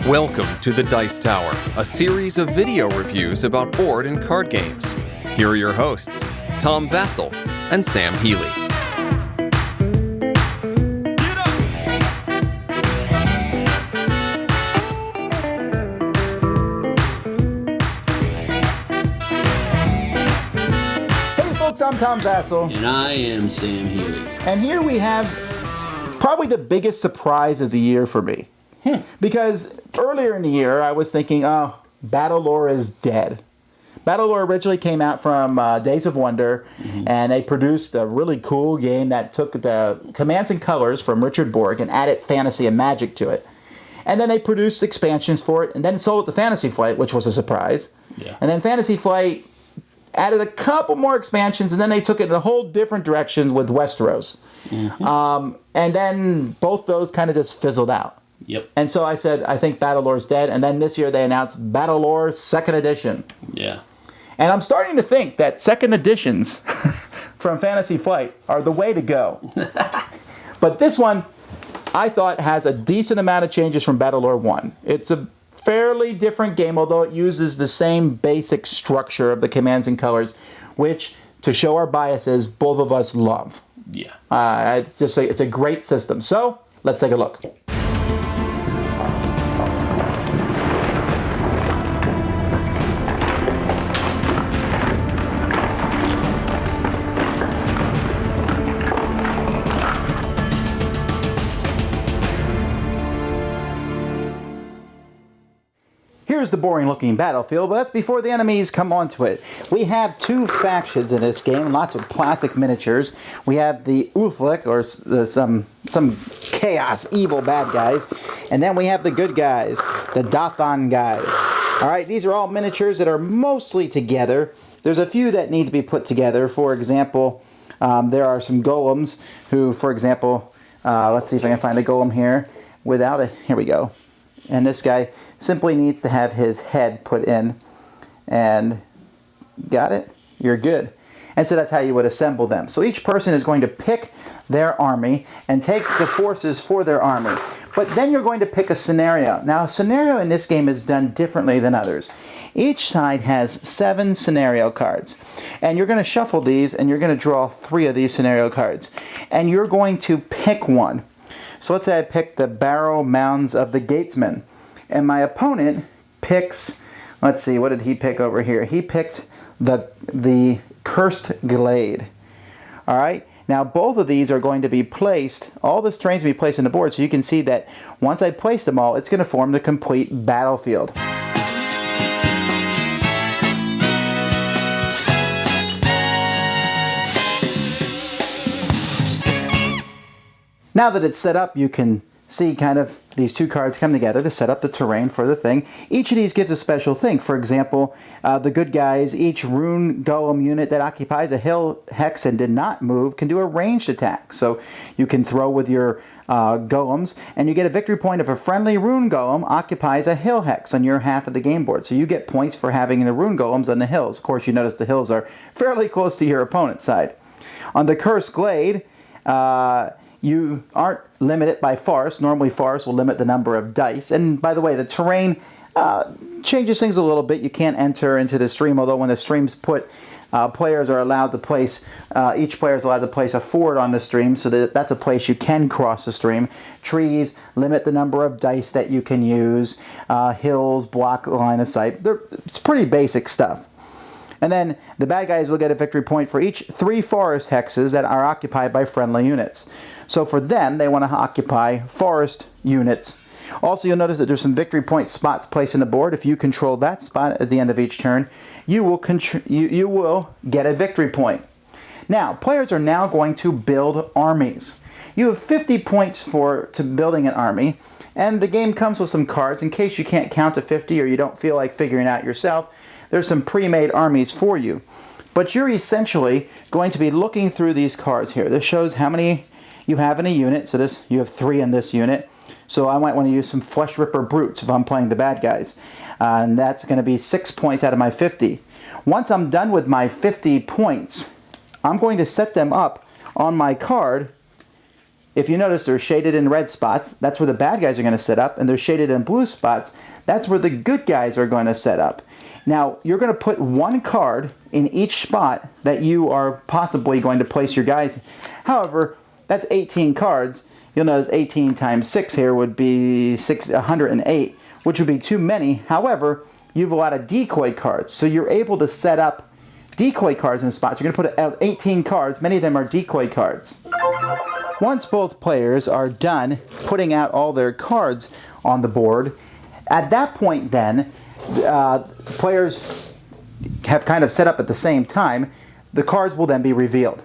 Welcome to the Dice Tower, a series of video reviews about board and card games. Here are your hosts, Tom Vasel and Sam Healey. Hey folks, I'm Tom Vasel. And I am Sam Healey. And here we have probably the biggest surprise of the year for me. Because earlier in the year, I was thinking, oh, Battlelore is dead. Battlelore originally came out from Days of Wonder, and they produced a really cool game that took the commands and colors from Richard Borg and added fantasy and magic to it. And then they produced expansions for it, and then sold it to Fantasy Flight, which was a surprise. Yeah. And then Fantasy Flight added a couple more expansions, and then they took it in a whole different direction with Westeros. And then both those kind of just fizzled out. Yep. And so I said, I think Battlelore's dead. And then this year they announced Battlelore 2nd Edition. Yeah. And I'm starting to think that 2nd editions from Fantasy Flight are the way to go. But this one, I thought, has a decent amount of changes from Battlelore 1. It's a fairly different game, although it uses the same basic structure of the commands and colors, which, to show our biases, both of us love. Yeah. It's a great system. So, let's take a look. Here's the boring-looking battlefield, but that's before the enemies come onto it. We have two factions in this game, lots of plastic miniatures. We have the Uthlik, or some chaos, evil bad guys, and then we have the good guys, the Dathan guys. All right, these are all miniatures that are mostly together. There's a few that need to be put together. For example, there are some golems who, for example, let's see if I can find a golem here. Here we go. And this guy simply needs to have his head put in. And got it? You're good. And so that's how you would assemble them. So each person is going to pick their army and take the forces for their army. But then you're going to pick a scenario. Now, a scenario in this game is done differently than others. Each side has 7 scenario cards. And you're going to shuffle these, and you're going to draw 3 of these scenario cards. And you're going to pick one. So let's say I pick the Barrow Mounds of the Gatesmen. And my opponent picks, let's see, what did he pick over here? He picked the Cursed Glade. All right? Now, both of these are going to be placed, all the terrains will be placed on the board, so you can see that once I place them all, it's going to form the complete battlefield. Now that it's set up, you can see kind of these two cards come together to set up the terrain for the thing. Each of these gives a special thing. For example, the good guys, each rune golem unit that occupies a hill hex and did not move can do a ranged attack. So you can throw with your golems, and you get a victory point if a friendly rune golem occupies a hill hex on your half of the game board. So you get points for having the rune golems on the hills. Of course, you notice the hills are fairly close to your opponent's side. On the Cursed Glade, you aren't limited by forest. Normally forest will limit the number of dice. And by the way, the terrain changes things a little bit. You can't enter into the stream, although when the stream's put, players are allowed to place, each player is allowed to place a fort on the stream, so that's a place you can cross the stream. Trees limit the number of dice that you can use. Hills block line of sight. It's pretty basic stuff. And then the bad guys will get a victory point for each 3 forest hexes that are occupied by friendly units. So for them, they want to occupy forest units. Also, you'll notice that there's some victory point spots placed on the board. If you control that spot at the end of each turn, you will get a victory point. Now, players are now going to build armies. You have 50 points to building an army, and the game comes with some cards in case you can't count to 50 or you don't feel like figuring it out yourself. There's some pre-made armies for you. But you're essentially going to be looking through these cards here. This shows how many you have in a unit. So you have 3 in this unit. So I might want to use some Flesh Ripper Brutes if I'm playing the bad guys. And that's going to be 6 points out of my 50. Once I'm done with my 50 points, I'm going to set them up on my card if you notice, they're shaded in red spots. That's where the bad guys are going to set up, and they're shaded in blue spots. That's where the good guys are going to set up. Now, you're going to put one card in each spot that you are possibly going to place your guys. However, that's 18 cards. You'll notice 18 times 6 here would be 108, which would be too many. However, you have a lot of decoy cards, so you're able to set up decoy cards in spots. You're going to put out 18 cards. Many of them are decoy cards. Once both players are done putting out all their cards on the board, at that point then, players have kind of set up at the same time. The cards will then be revealed.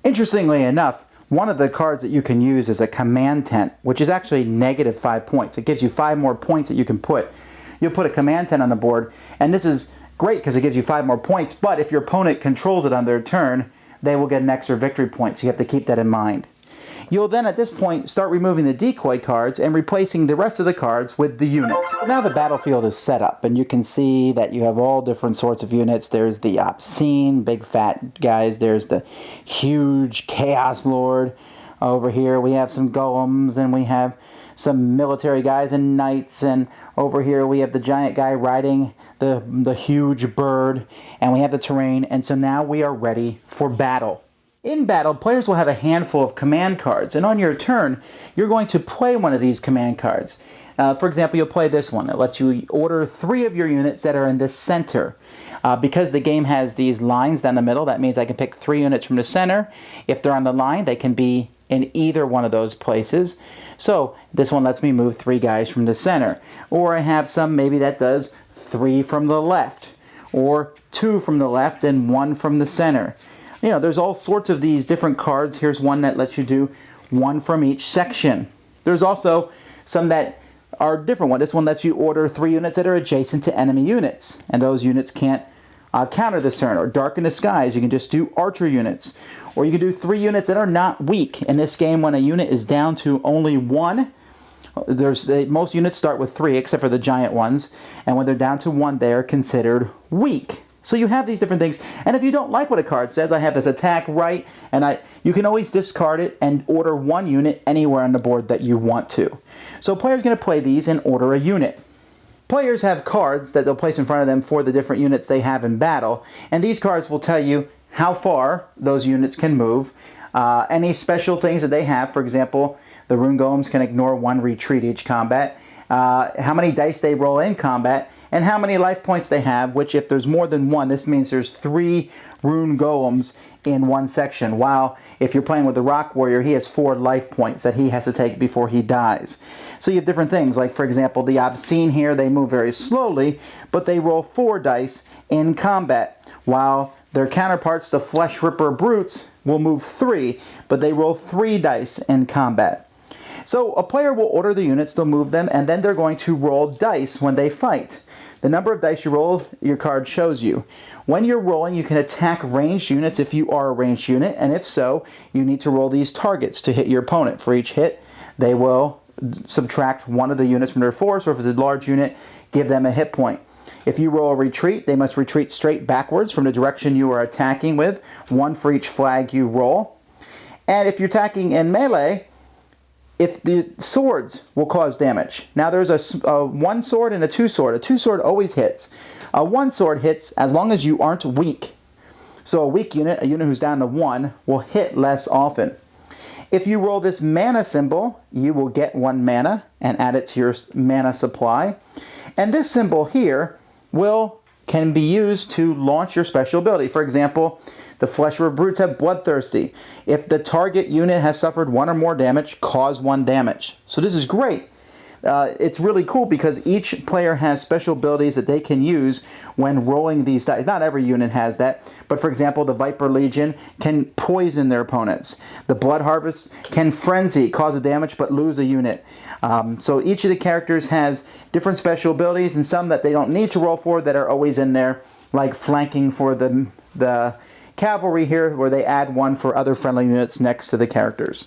Interestingly enough, one of the cards that you can use is a command tent, which is actually -5 points. It gives you 5 more points that you can put. You'll put a command tent on the board, and this is great because it gives you 5 more points, but if your opponent controls it on their turn, they will get an extra victory point, so you have to keep that in mind. You'll then at this point start removing the decoy cards and replacing the rest of the cards with the units. Now the battlefield is set up, and you can see that you have all different sorts of units. There's the obscene big fat guys, there's the huge chaos lord. Over here we have some golems, and we have some military guys and knights, and over here we have the giant guy riding the huge bird, and we have the terrain, and so now we are ready for battle. In battle, players will have a handful of command cards, and on your turn, you're going to play one of these command cards. For example, you'll play this one. It lets you order 3 of your units that are in the center. Because the game has these lines down the middle, that means I can pick 3 units from the center. If they're on the line, they can be in either one of those places. So this one lets me move 3 guys from the center. Or I have some maybe that does 3 from the left, or 2 from the left and 1 from the center. You know, there's all sorts of these different cards. Here's one that lets you do 1 from each section. There's also some that are different. This one lets you order 3 units that are adjacent to enemy units, and those units can't counter this turn. Or darken the skies, you can just do archer units. Or you can do 3 units that are not weak. In this game, when a unit is down to only 1, most units start with 3 except for the giant ones, and when they're down to 1, they are considered weak. So you have these different things, and if you don't like what a card says, I have this attack right, and you can always discard it and order 1 unit anywhere on the board that you want to. So players are going to play these and order a unit. Players have cards that they'll place in front of them for the different units they have in battle, and these cards will tell you how far those units can move, any special things that they have. For example, the rune golems can ignore 1 retreat each combat, how many dice they roll in combat, and how many life points they have, which if there's more than 1, this means there's 3 rune golems in 1 section, while if you're playing with the rock warrior, he has 4 life points that he has to take before he dies. So you have different things, like for example, the obscene here, they move very slowly, but they roll 4 dice in combat, while their counterparts, the flesh ripper brutes, will move 3, but they roll 3 dice in combat. So a player will order the units, they'll move them, and then they're going to roll dice when they fight. The number of dice you roll, your card shows you. When you're rolling, you can attack ranged units if you are a ranged unit, and if so, you need to roll these targets to hit your opponent. For each hit, they will subtract 1 of the units from their force, or if it's a large unit, give them a hit point. If you roll a retreat, they must retreat straight backwards from the direction you are attacking with, 1 for each flag you roll. And if you're attacking in melee, if the swords will cause damage. Now there's a 1 sword and a 2 sword. A 2 sword always hits. A 1 sword hits as long as you aren't weak. So a weak unit, a unit who's down to 1, will hit less often. If you roll this mana symbol, you will get 1 mana and add it to your mana supply. And this symbol here can be used to launch your special ability. For example, the Flesher Brutes have Bloodthirsty. If the target unit has suffered 1 or more damage, cause 1 damage. So this is great. It's really cool because each player has special abilities that they can use when rolling these dice. Not every unit has that, but for example, the Viper Legion can poison their opponents. The Blood Harvest can frenzy, cause a damage, but lose a unit. So each of the characters has different special abilities, and some that they don't need to roll for that are always in there, like flanking for the cavalry here, where they add 1 for other friendly units next to the characters.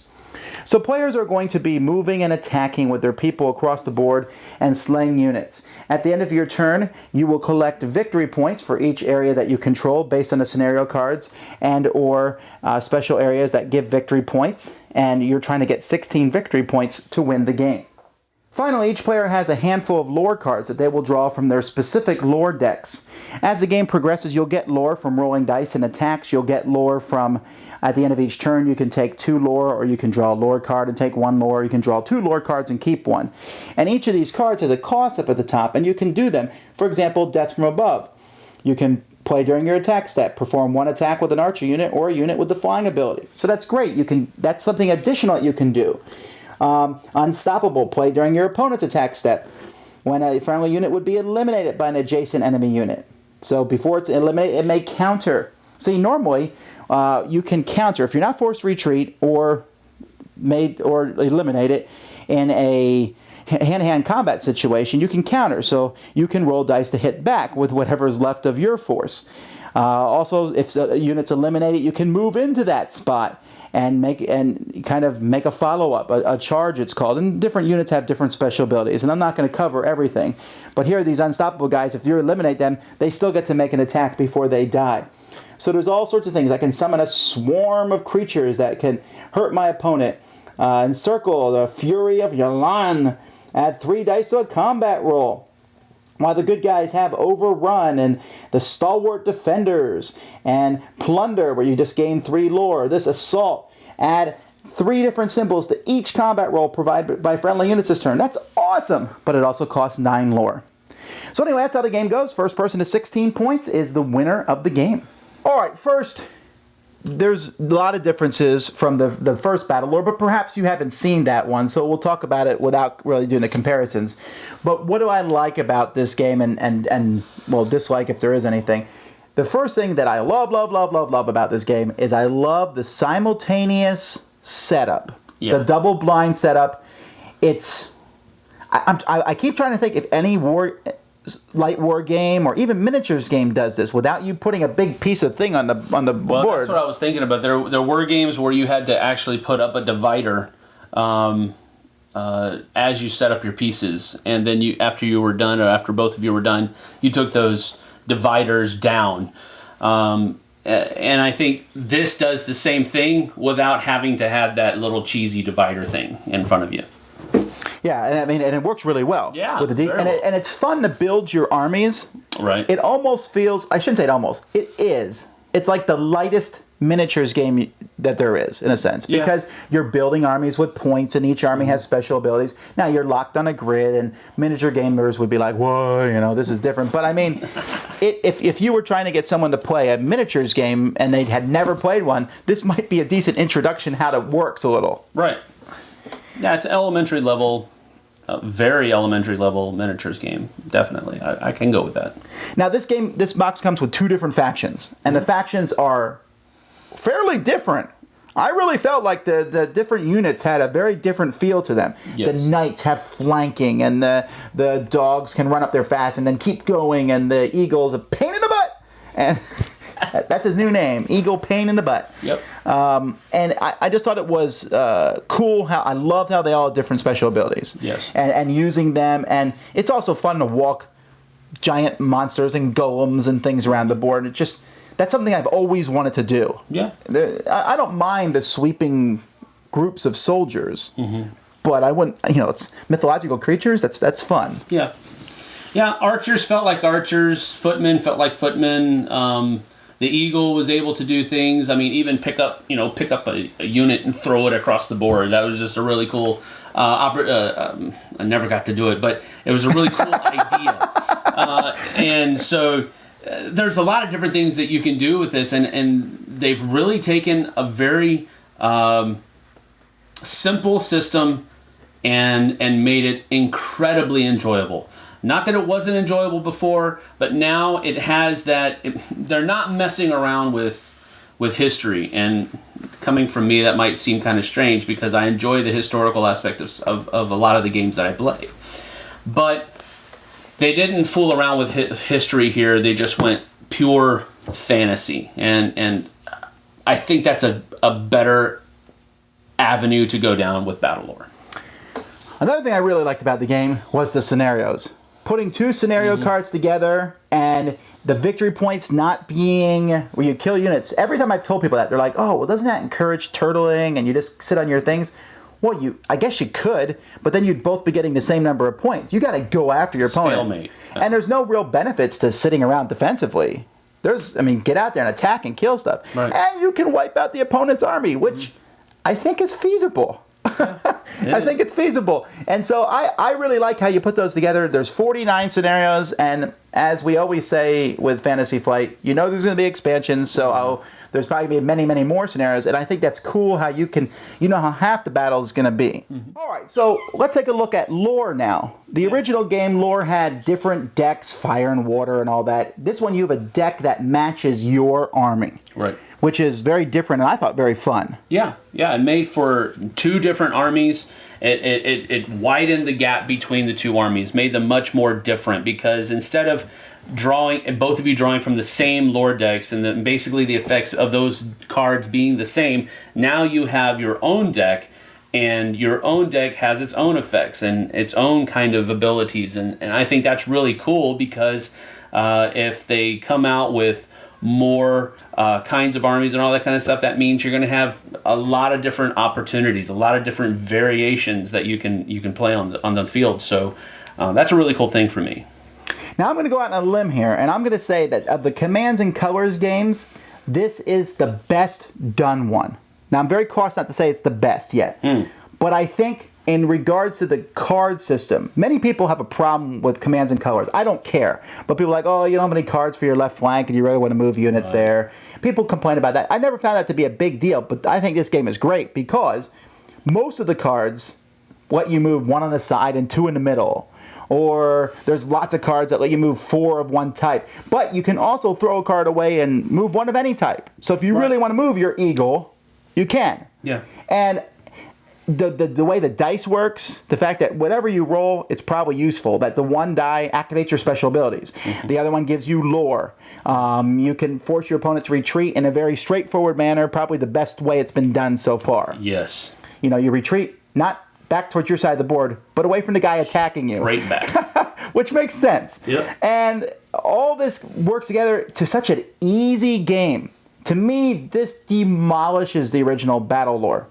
So players are going to be moving and attacking with their people across the board and slaying units. At the end of your turn, you will collect victory points for each area that you control based on the scenario cards and or special areas that give victory points, and you're trying to get 16 victory points to win the game. Finally, each player has a handful of lore cards that they will draw from their specific lore decks. As the game progresses, you'll get lore from rolling dice and attacks. You'll get lore from, at the end of each turn, you can take 2 lore, or you can draw a lore card and take 1 lore. You can draw 2 lore cards and keep 1. And each of these cards has a cost up at the top, and you can do them. For example, Death from Above. You can play during your attack step, perform 1 attack with an archer unit or a unit with the flying ability. So that's great. That's something additional that you can do. Unstoppable, play during your opponent's attack step, when a friendly unit would be eliminated by an adjacent enemy unit. So before it's eliminated, it may counter. See, normally you can counter if you're not forced to retreat or eliminate it in a hand-to-hand combat situation. You can counter, so you can roll dice to hit back with whatever is left of your force. Also, if a unit's eliminated, you can move into that spot and make a follow-up, a charge it's called. And different units have different special abilities, and I'm not going to cover everything. But here are these unstoppable guys. If you eliminate them, they still get to make an attack before they die. So there's all sorts of things. I can summon a swarm of creatures that can hurt my opponent. Encircle the Fury of Yalan. Add 3 dice to a combat roll. While the good guys have Overrun and the Stalwart Defenders and Plunder, where you just gain 3 lore. This Assault, add 3 different symbols to each combat roll provided by friendly units this turn. That's awesome, but it also costs 9 lore. So anyway, that's how the game goes. First person to 16 points is the winner of the game. All right, first, there's a lot of differences from the first Battlelore, but perhaps you haven't seen that one, so we'll talk about it without really doing the comparisons. But what do I like about this game and well, dislike if there is anything? The first thing that I love about this game is I love the simultaneous setup. Yeah. The double blind setup. I keep trying to think if any light war game or even miniatures game does this without you putting a big piece of thing on the board. Well, that's what I was thinking about. There were games where you had to actually put up a divider as you set up your pieces, and then after you were done, or after both of you were done, you took those dividers down. And I think this does the same thing without having to have that little cheesy divider thing in front of you. Yeah, and it works really well. Yeah, with the and it's fun to build your armies. Right. It almost feels, I shouldn't say it almost, it is. It's like the lightest miniatures game that there is, in a sense, because you're building armies with points, and each army has special abilities. Now, you're locked on a grid, and miniature gamers would be like, whoa, this is different. But I mean, if you were trying to get someone to play a miniatures game and they had never played one, this might be a decent introduction how it works a little. Right. Yeah, it's elementary level, very elementary level miniatures game. Definitely, I can go with that. Now, this box comes with 2 different factions, and the factions are fairly different. I really felt like the different units had a very different feel to them. Yes. The knights have flanking, and the dogs can run up there fast and then keep going, and the eagle's a pain in the butt. And that's his new name, Eagle Pain in the Butt. Yep. And I just thought it was cool. I loved how they all had different special abilities. Yes. And using them, and it's also fun to walk giant monsters and golems and things around the board. That's something I've always wanted to do. Yeah. I don't mind the sweeping groups of soldiers, but I wouldn't. It's mythological creatures. That's fun. Yeah. Yeah. Archers felt like archers. Footmen felt like footmen. The eagle was able to do things. I mean, even pick up a unit and throw it across the board. That was just a really cool. I never got to do it, but it was a really cool idea. And so there's a lot of different things that you can do with this, and they've really taken a very simple system and made it incredibly enjoyable. Not that it wasn't enjoyable before, but now it has that. They're not messing around with history, and coming from me, that might seem kind of strange because I enjoy the historical aspect of a lot of the games that I play. But they didn't fool around with history here. They just went pure fantasy, and I think that's a better avenue to go down with Battlelore. Another thing I really liked about the game was the scenarios. Putting 2 scenario cards together and the victory points not being where you kill units. Every time I've told people that, they're like, oh, well, doesn't that encourage turtling and you just sit on your things? Well, I guess you could, but then you'd both be getting the same number of points. You got to go after your opponent. Stalemate. And there's no real benefits to sitting around defensively. Get out there and attack and kill stuff. Right. And you can wipe out the opponent's army, which I think is feasible. I think it's feasible. And so I really like how you put those together. There's 49 scenarios, and as we always say with Fantasy Flight, there's going to be expansions, so there's probably going to be many, many more scenarios, and I think that's cool how you know how half the battle is going to be. All right, so let's take a look at lore now. The original game, lore had different decks, fire and water and all that. This one, you have a deck that matches your army. Right. Which is very different, and I thought very fun. Yeah, it made for 2 different armies. It widened the gap between the 2 armies, made them much more different, because instead of both of you drawing from the same lore decks, and then basically the effects of those cards being the same, now you have your own deck, and your own deck has its own effects and its own kind of abilities, and I think that's really cool, because if they come out with more kinds of armies and all that kind of stuff, that means you're going to have a lot of different opportunities, a lot of different variations that you can play on the field. So that's a really cool thing for me. Now I'm going to go out on a limb here, and I'm going to say that of the Commands and Colors games, this is the best done one. Now I'm very cautious not to say it's the best yet, but I think in regards to the card system, many people have a problem with Commands and Colors. I don't care. But people are like, oh, you don't have any cards for your left flank and you really want to move units there. People complain about that. I never found that to be a big deal, but I think this game is great because most of the cards let you move 1 on the side and 2 in the middle. Or there's lots of cards that let you move 4 of one type. But you can also throw a card away and move 1 of any type. So if you really want to move your eagle, you can. Yeah. And the way the dice works, the fact that whatever you roll, it's probably useful. That the 1 die activates your special abilities. The other one gives you lore. You can force your opponent to retreat in a very straightforward manner, probably the best way it's been done so far. Yes. You retreat, not back towards your side of the board, but away from the guy attacking you. Right back. Which makes sense. Yep. And all this works together to such an easy game. To me, this demolishes the original Battlelore.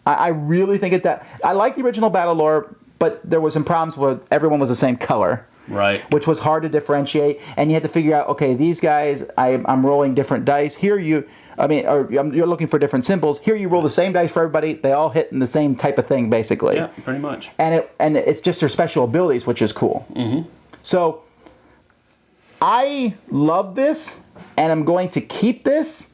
I really think it does. I like the original Battlelore, but there was some problems where everyone was the same color. Right. Which was hard to differentiate, and you had to figure out, okay, these guys, I'm rolling different dice. Here you're looking for different symbols. Here you roll the same dice for everybody. They all hit in the same type of thing, basically. Yeah, pretty much. And it's just their special abilities, which is cool. So I love this, and I'm going to keep this,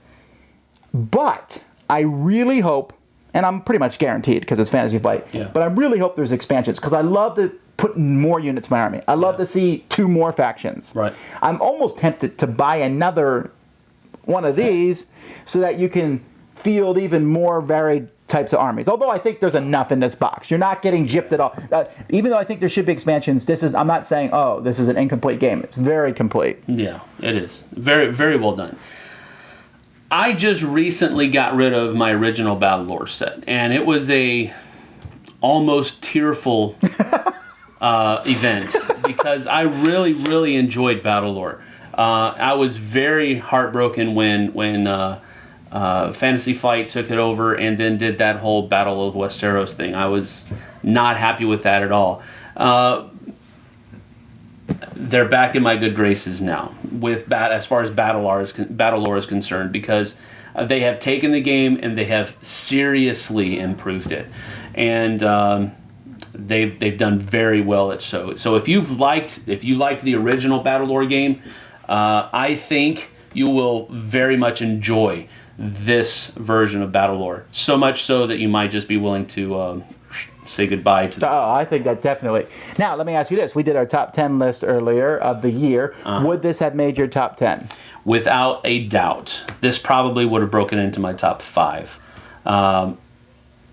but I really hope, and I'm pretty much guaranteed because it's Fantasy Flight, but I really hope there's expansions because I love to put more units in my army. I love to see 2 more factions. Right. I'm almost tempted to buy another one of these so that you can field even more varied types of armies. Although I think there's enough in this box. You're not getting gypped at all. Even though I think there should be expansions, I'm not saying, oh, this is an incomplete game. It's very complete. Yeah, it is. Very, very well done. I just recently got rid of my original Battlelore set, and it was a almost tearful event because I really, really enjoyed Battlelore. I was very heartbroken when Fantasy Flight took it over and then did that whole Battle of Westeros thing. I was not happy with that at all. They're back in my good graces now as far as Battlelore is concerned because they have taken the game and they have seriously improved it, and they've done very well at so. So if you liked the original Battlelore game, I think you will very much enjoy this version of Battlelore. So much so that you might just be willing to say goodbye to them. Oh, I think that definitely. Now, let me ask you this. We did our top 10 list earlier of the year. Would this have made your top 10? Without a doubt. This probably would have broken into my top 5.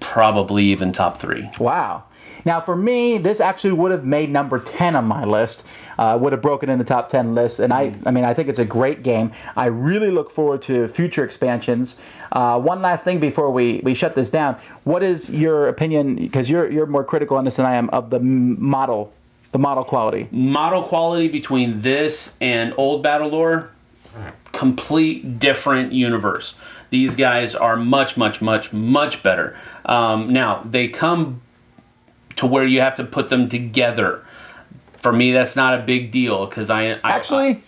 Probably even top 3. Wow. Now, for me, this actually would have made number 10 on my list. Would have broken in the top 10 list. And I mean, I think it's a great game. I really look forward to future expansions. One last thing before we shut this down. What is your opinion, because you're more critical on this than I am, of the model quality? Model quality between this and old Battlelore, complete different universe. These guys are much, much, much, much better. Now, they come to where you have to put them together. For me, that's not a big deal because I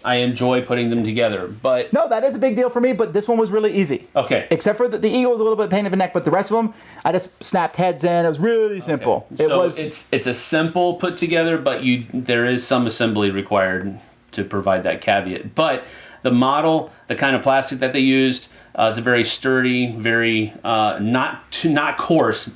enjoy putting them together. But no, that is a big deal for me. But this one was really easy. Okay. Except for the eagle was a little bit pain in the neck, but the rest of them, I just snapped heads in. It was really simple. Okay. It's a simple put together, but there is some assembly required to provide that caveat. But the model, the kind of plastic that they used, it's a very sturdy, very not coarse.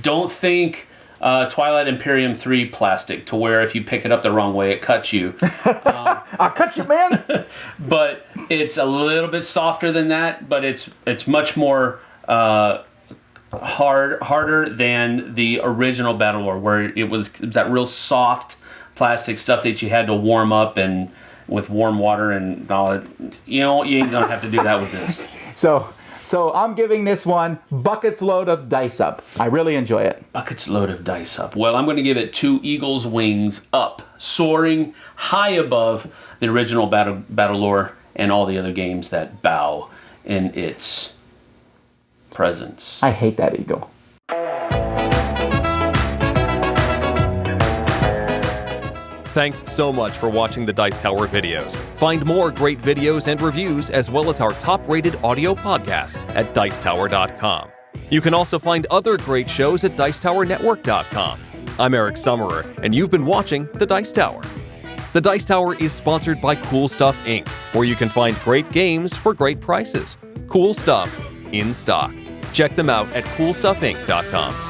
Don't think Twilight Imperium 3 plastic to where if you pick it up the wrong way, it cuts you. I'll cut you, man. But it's a little bit softer than that, but it's much more harder than the original Battlelore, where it was that real soft plastic stuff that you had to warm up and with warm water and all that. You ain't gonna have to do that with this. So I'm giving this one buckets load of dice up. I really enjoy it. Buckets load of dice up. Well, I'm going to give it 2 eagle's wings up, soaring high above the original Battlelore and all the other games that bow in its presence. I hate that eagle. Thanks so much for watching the Dice Tower videos. Find more great videos and reviews, as well as our top-rated audio podcast at Dicetower.com. You can also find other great shows at Dicetowernetwork.com. I'm Eric Summerer, and you've been watching The Dice Tower. The Dice Tower is sponsored by Cool Stuff Inc., where you can find great games for great prices. Cool stuff in stock. Check them out at CoolStuffInc.com.